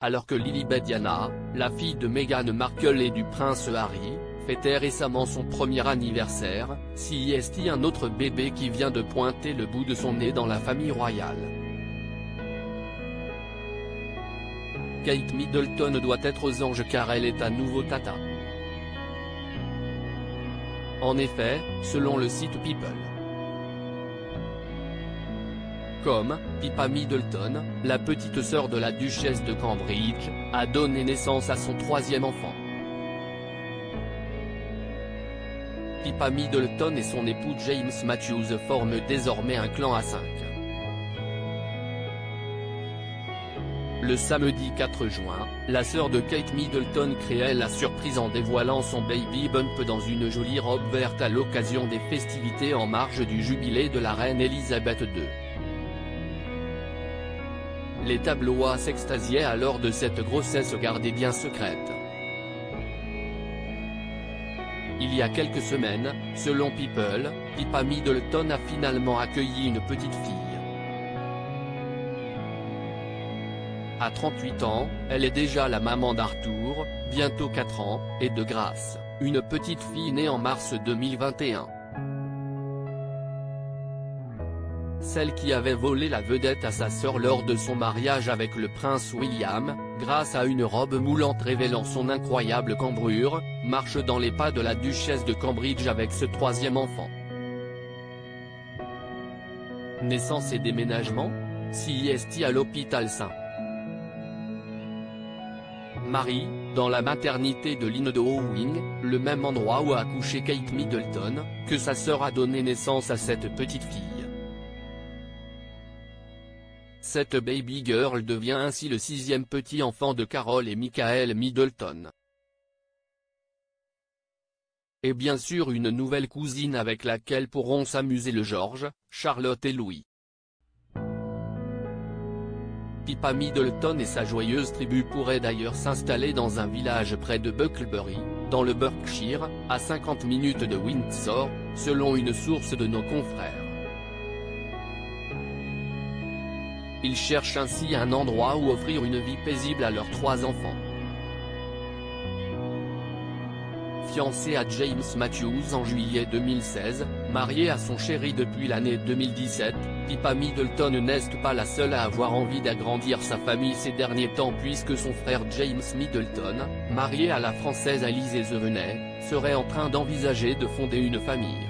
alors que Lilibet Diana, la fille de Meghan Markle et du prince Harry, fêtait récemment son premier anniversaire, c'est un autre bébé qui vient de pointer le bout de son nez dans la famille royale. Kate Middleton doit être aux anges car elle est à nouveau tata. En effet, selon le site People.com, Pippa Middleton, la petite sœur de la duchesse de Cambridge, a donné naissance à son troisième enfant. Pippa Middleton et son époux James Matthews forment désormais un clan à 5. Le samedi 4 juin, la sœur de Kate Middleton créait la surprise en dévoilant son baby bump dans une jolie robe verte à l'occasion des festivités en marge du jubilé de la reine Elisabeth II. Les tabloïds s'extasiaient alors de cette grossesse gardée bien secrète. Il y a quelques semaines, selon People, Pippa Middleton a finalement accueilli une petite fille. À 38 ans, elle est déjà la maman d'Arthur, bientôt 4 ans, et de Grace, une petite fille née en mars 2021. Celle qui avait volé la vedette à sa sœur lors de son mariage avec le prince William, grâce à une robe moulante révélant son incroyable cambrure, marche dans les pas de la duchesse de Cambridge avec ce troisième enfant. Naissance et déménagement, c'est à l'hôpital St. Marie, dans la maternité de Lindow-Wing, le même endroit où a accouché Kate Middleton, que sa sœur a donné naissance à cette petite fille. Cette baby girl devient ainsi le 6e petit enfant de Carol et Michael Middleton. Et bien sûr une nouvelle cousine avec laquelle pourront s'amuser le George, Charlotte et Louis. Pippa Middleton et sa joyeuse tribu pourraient d'ailleurs s'installer dans un village près de Bucklebury, dans le Berkshire, à 50 minutes de Windsor, selon une source de nos confrères. Ils cherchent ainsi un endroit où offrir une vie paisible à leurs 3 enfants. Fiancée à James Matthews en juillet 2016, mariée à son chéri depuis l'année 2017, Pippa Middleton n'est pas la seule à avoir envie d'agrandir sa famille ces derniers temps puisque son frère James Middleton, marié à la française Alizée Zevenay, serait en train d'envisager de fonder une famille.